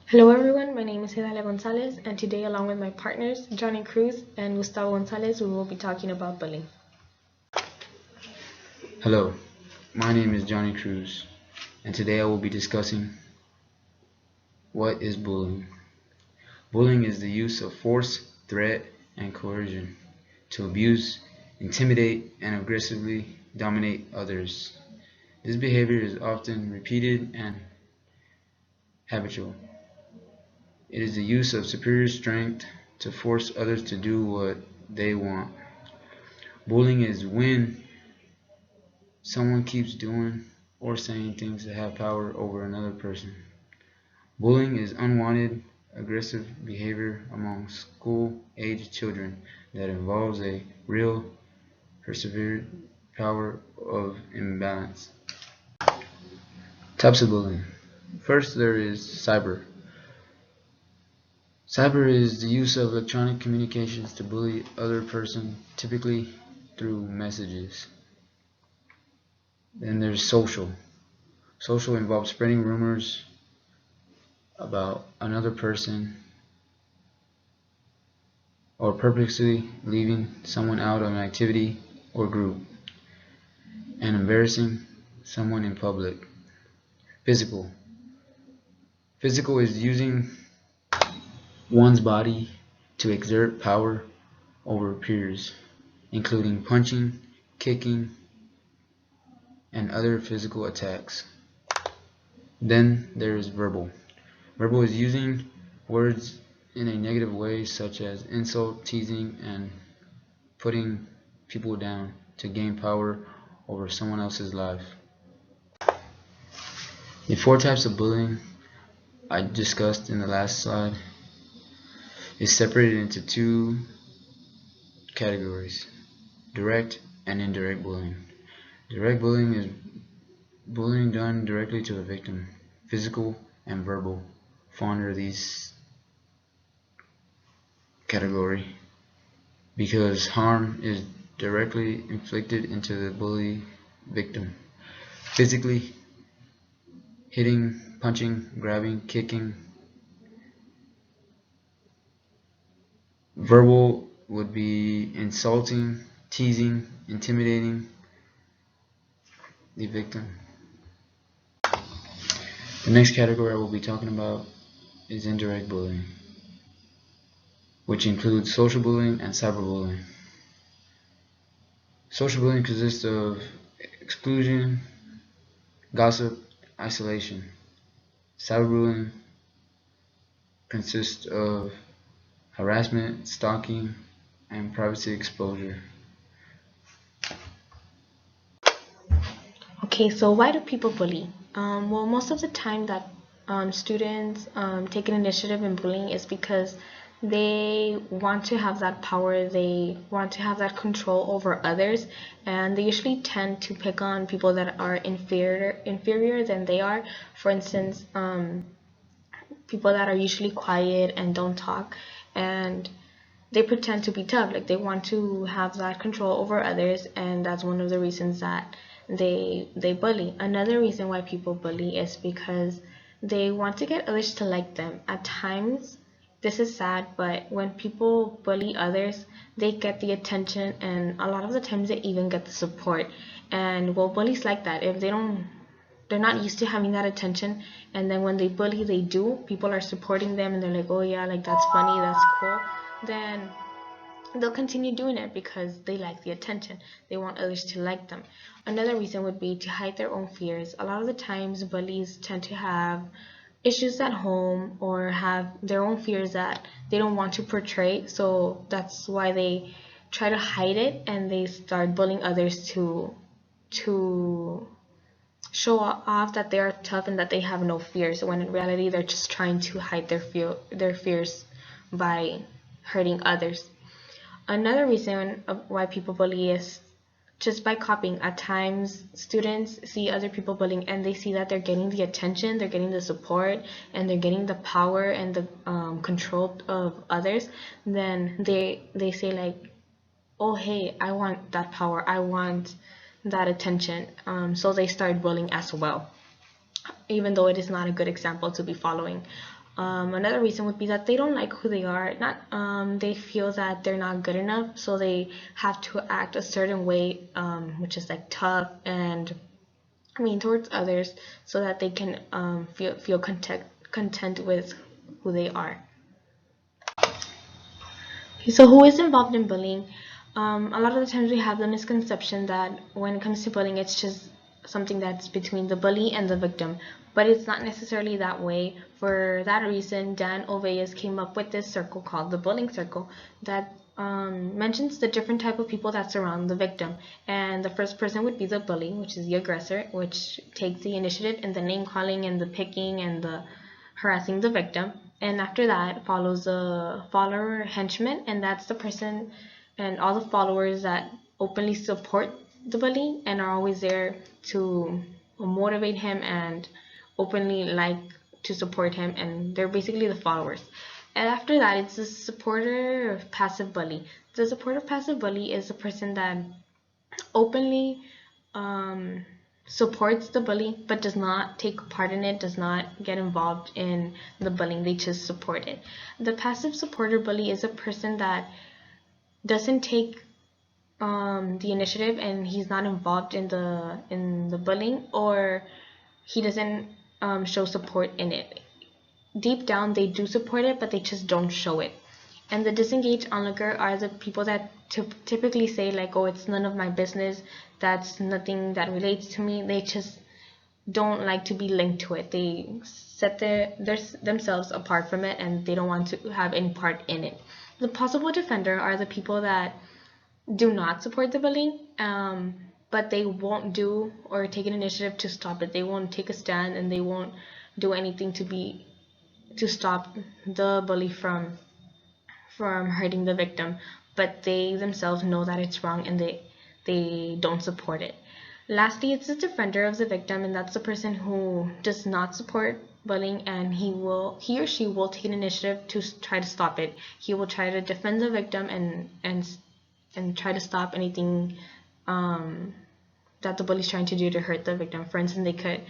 Hello everyone, my name is Idalia and today along with my partners Johnny Cruz and Gustavo Gonzalez we will be talking about bullying. Hello, my name is Johnny Cruz, and today I will be discussing what is bullying. Bullying is the use of force, threat, and coercion to abuse, intimidate, and aggressively dominate others. This behavior is often repeated and habitual. It is the use of superior strength to force others to do what they want. Bullying is when someone keeps doing or saying things that have power over another person. Bullying is unwanted, aggressive behavior among school-aged children that involves a real, perceived power of imbalance. Types of bullying. First, there is cyber. Cyber is the use of electronic communications to bully other person, typically through messages. Then there's social. Social involves spreading rumors about another person or purposely leaving someone out of an activity or group and embarrassing someone in public. Physical. Physical is using one's body to exert power over peers, including punching, kicking, and other physical attacks. Then there is verbal. Verbal is using words in a negative way, such as insult, teasing, and putting people down to gain power over someone else's life. The four types of bullying I discussed in the last slide is separated into two categories: direct and indirect bullying. Direct bullying is bullying done directly to a victim. Physical and verbal fall under these category because harm is directly inflicted into the bully victim. Physically, hitting, punching, grabbing, kicking. Verbal would be insulting, teasing, intimidating the victim. The next category I will be talking about is indirect bullying, which includes social bullying and cyberbullying. Social bullying consists of exclusion, gossip, isolation. Cyberbullying consists of harassment, stalking, and privacy exposure. Okay, so why do people bully? Well, most of the time that students take an initiative in bullying is because they want to have that power, they want to have that control over others, and they usually tend to pick on people that are inferior than they are. For instance, people that are usually quiet and don't talk, and they pretend to be tough, like they want to have that control over others, and that's one of the reasons that they bully. Another reason why people bully is because they want to get others to like them. At times, this is sad, but when people bully others, they get the attention, and a lot of the times they even get the support. And well, bullies like that. If they're not used to having that attention, and then when they bully, people are supporting them, and they're like, oh yeah, like that's funny, that's cool, then they'll continue doing it because they like the attention. They want others to like them. Another reason would be to hide their own fears. A lot of the times bullies tend to have issues at home or have their own fears that they don't want to portray, so that's why they try to hide it, and they start bullying others to show off that they are tough and that they have no fears, when in reality they're just trying to hide their fears by hurting others. Another reason why people bully is just by copying. At times, students see other people bullying and they see that they're getting the attention, they're getting the support, and they're getting the power and the control of others. Then they say like, oh hey, I want that power, I want that attention. So they start bullying as well, even though it is not a good example to be following. Another reason would be that they don't like who they are. Not they feel that they're not good enough, so they have to act a certain way, which is like tough and mean towards others, so that they can feel content with who they are. So who is involved in bullying? A lot of the times we have the misconception that when it comes to bullying, it's just something that's between the bully and the victim, but it's not necessarily that way. For that reason, Dan Oveas came up with this circle called the bullying circle that mentions the different type of people that surround the victim. And the first person would be the bully, which is the aggressor, which takes the initiative in the name calling and the picking and the harassing the victim. And after that follows the follower henchman, and that's the person and all the followers that openly support the bully and are always there to motivate him and openly like to support him, and they're basically the followers. And after that, it's the supporter of passive bully. The supporter passive bully is the person that openly supports the bully but does not take part in it, does not get involved in the bullying, they just support it. The passive supporter bully is a person that doesn't take the initiative, and he's not involved in the bullying, or he doesn't show support in it. Deep down they do support it, but they just don't show it. And the disengaged onlooker are the people that typically say like, oh, it's none of my business, that's nothing that relates to me. They just don't like to be linked to it. They set themselves apart from it, and they don't want to have any part in it. The possible defender are the people that do not support the bullying, but they won't do or take an initiative to stop it. They won't take a stand, and they won't do anything to stop the bully from hurting the victim, but they themselves know that it's wrong, and they don't support it. Lastly, it's the defender of the victim, and that's the person who does not support bullying, and he or she will take an initiative to try to stop it. He will try to defend the victim and try to stop anything that the bully is trying to do to hurt the victim. For instance, they could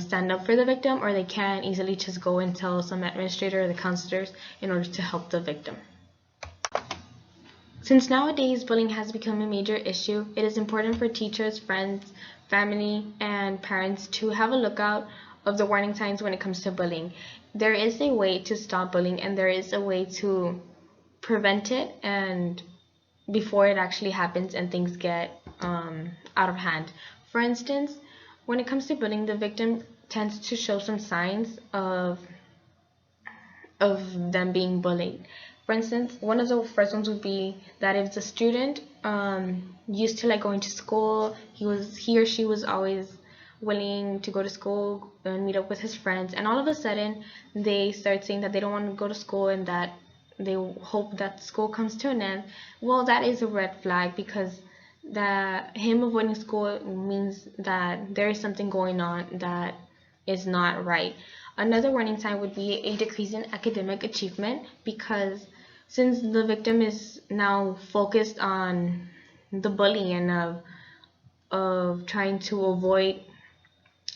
stand up for the victim, or they can easily just go and tell some administrator or the counselors in order to help the victim. Since nowadays bullying has become a major issue, it is important for teachers, friends, family, and parents to have a lookout of the warning signs when it comes to bullying. There is a way to stop bullying, and there is a way to prevent it and before it actually happens and things get out of hand. For instance, when it comes to bullying, the victim tends to show some signs of them being bullied. For instance, one of the first ones would be that if the student used to like going to school, he or she was always willing to go to school and meet up with his friends, and all of a sudden they start saying that they don't want to go to school and that they hope that school comes to an end. Well, that is a red flag, because that him avoiding school means that there is something going on that is not right. Another warning sign would be a decrease in academic achievement, because since the victim is now focused on the bullying and of trying to avoid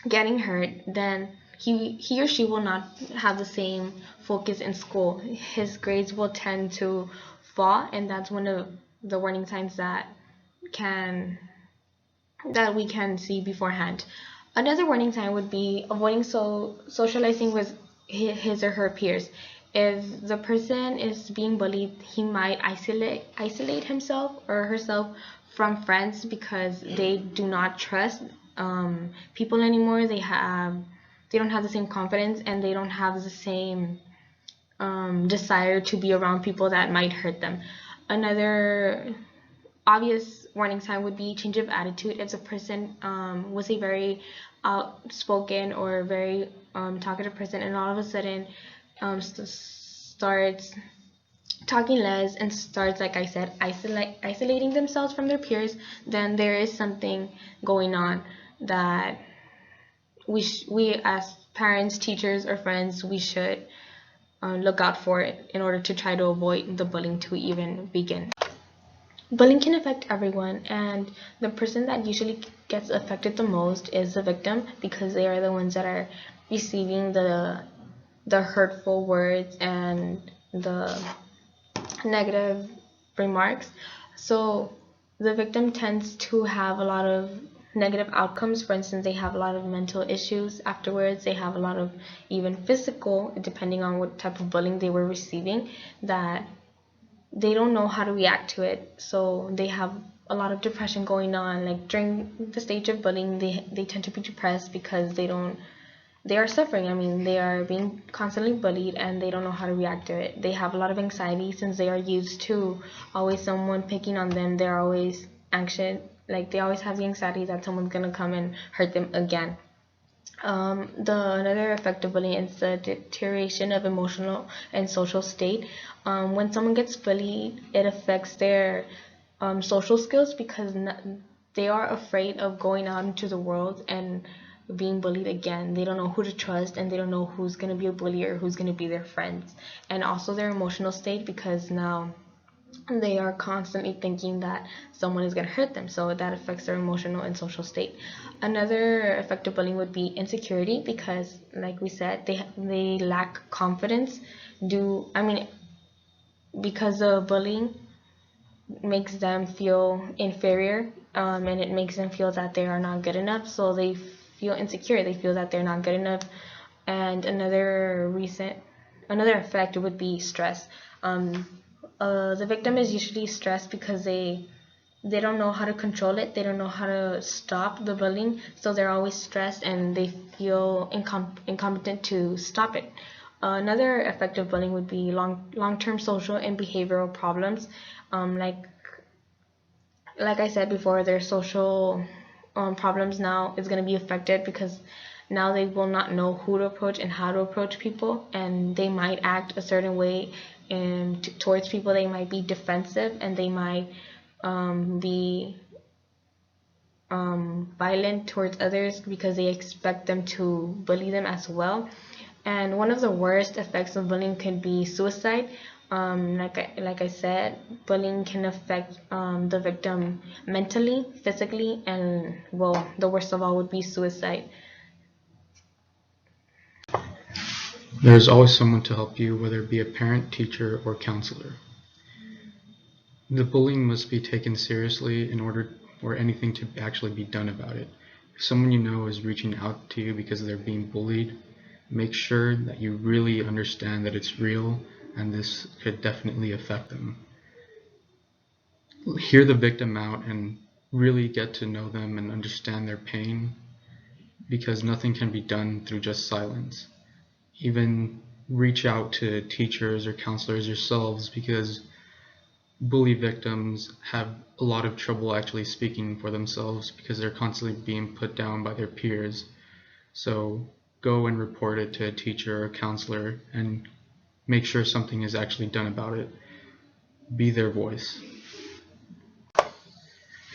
getting hurt, then he or she will not have the same focus in school. His grades will tend to fall, and that's one of the warning signs that we can see beforehand. Another warning sign would be avoiding socializing with his or her peers. If the person is being bullied, he might isolate himself or herself from friends because they do not trust people anymore. They don't have the same confidence, and they don't have the same desire to be around people that might hurt them. Another obvious warning sign would be change of attitude. If the person was a very outspoken or very talkative person, and all of a sudden starts talking less and starts, like I said, isolating themselves from their peers, then there is something going on that we as parents, teachers, or friends, we should look out for it in order to try to avoid the bullying to even begin. Bullying can affect everyone, and the person that usually gets affected the most is the victim, because they are the ones that are receiving the the hurtful words and the negative remarks. So the victim tends to have a lot of negative outcomes. For instance, they have a lot of mental issues afterwards. They have a lot of even physical, depending on what type of bullying they were receiving, that they don't know how to react to it. So they have a lot of depression going on. Like during the stage of bullying, they tend to be depressed because they are suffering. I mean, they are being constantly bullied and they don't know how to react to it. They have a lot of anxiety since they are used to always someone picking on them. They're always anxious. Like they always have the anxiety that someone's gonna come and hurt them again. The another effect of bullying is the deterioration of emotional and social state. When someone gets bullied, it affects their social skills because they are afraid of going out into the world and being bullied again. They don't know who to trust and they don't know who's going to be a bully or who's going to be their friends. And also their emotional state, because now they are constantly thinking that someone is going to hurt them, so that affects their emotional and social state. Another effect of bullying would be insecurity, because like we said, they lack confidence. Because of bullying makes them feel inferior, and it makes them feel that they are not good enough, so they feel insecure, they feel that they're not good enough. And another effect would be stress. The victim is usually stressed because they don't know how to control it, they don't know how to stop the bullying, so they're always stressed and they feel incompetent to stop it. Another effect of bullying would be long-term social and behavioral problems. Like I said before, their social problems now is going to be affected because now they will not know who to approach and how to approach people, and they might act a certain way towards people. They might be defensive and they might be violent towards others because they expect them to bully them as well. And one of the worst effects of bullying can be suicide. Like I said, bullying can affect the victim mentally, physically, and well, the worst of all would be suicide. There is always someone to help you, whether it be a parent, teacher, or counselor. The bullying must be taken seriously in order for anything to actually be done about it. If someone you know is reaching out to you because they're being bullied, make sure that you really understand that it's real and this could definitely affect them. Hear the victim out and really get to know them and understand their pain, because nothing can be done through just silence. Even reach out to teachers or counselors yourselves, because bully victims have a lot of trouble actually speaking for themselves because they're constantly being put down by their peers. So go and report it to a teacher or counselor and make sure something is actually done about it. Be their voice.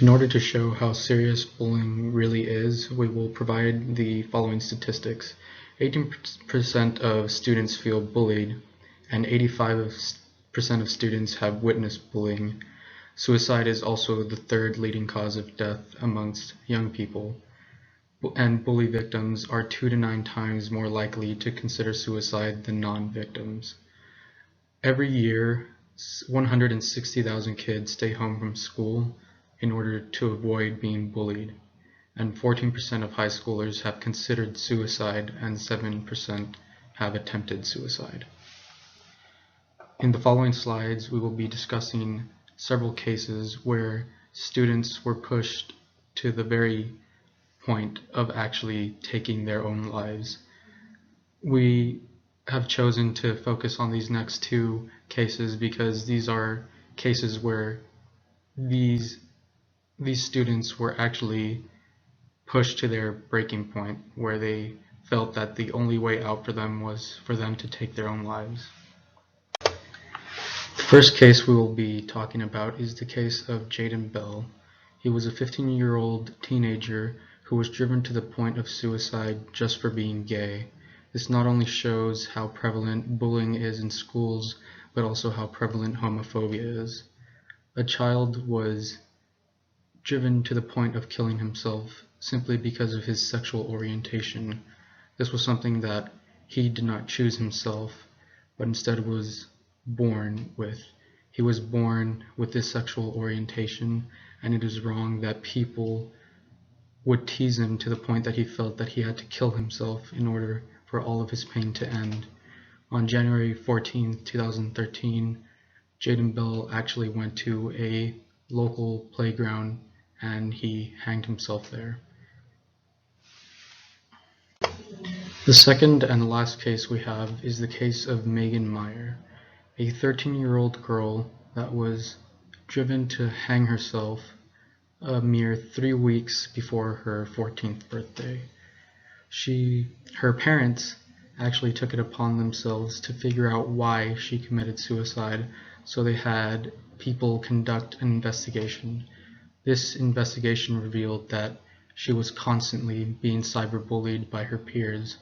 In order to show how serious bullying really is, we will provide the following statistics. 18% of students feel bullied, and 85% of students have witnessed bullying. Suicide is also the third leading cause of death amongst young people, and bully victims are 2 to 9 times more likely to consider suicide than non-victims. Every year, 160,000 kids stay home from school in order to avoid being bullied, and 14% of high schoolers have considered suicide and 7% have attempted suicide. In the following slides, we will be discussing several cases where students were pushed to the very point of actually taking their own lives. We have chosen to focus on these next two cases because these are cases where these students were actually pushed to their breaking point, where they felt that the only way out for them was for them to take their own lives. The first case we will be talking about is the case of Jaden Bell. He was a 15-year-old teenager who was driven to the point of suicide just for being gay. This not only shows how prevalent bullying is in schools, but also how prevalent homophobia is. A child was driven to the point of killing himself simply because of his sexual orientation. This was something that he did not choose himself, but instead was born with. He was born with this sexual orientation, and it is wrong that people would tease him to the point that he felt that he had to kill himself in order for all of his pain to end. On January 14th, 2013, Jaden Bell actually went to a local playground and he hanged himself there. The second and last case we have is the case of Megan Meyer, a 13-year-old girl that was driven to hang herself a mere 3 weeks before her 14th birthday. Her parents actually took it upon themselves to figure out why she committed suicide, so they had people conduct an investigation. This investigation revealed that she was constantly being cyberbullied by her peers.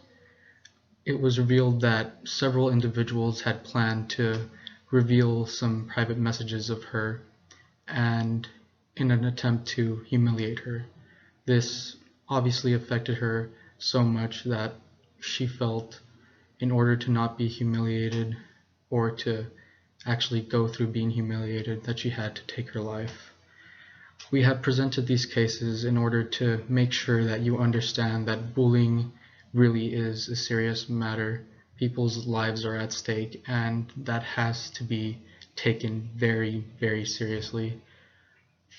It was revealed that several individuals had planned to reveal some private messages of her and in an attempt to humiliate her. This obviously affected her so much that she felt in order to not be humiliated or to actually go through being humiliated that she had to take her life. We have presented these cases in order to make sure that you understand that bullying really is a serious matter. People's lives are at stake, and that has to be taken very, very seriously.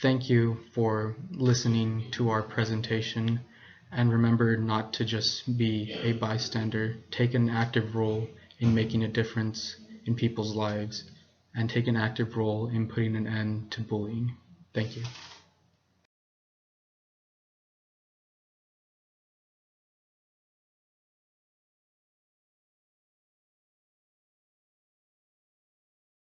Thank you for listening to our presentation, and remember not to just be a bystander. Take an active role in making a difference in people's lives, and take an active role in putting an end to bullying. Thank you.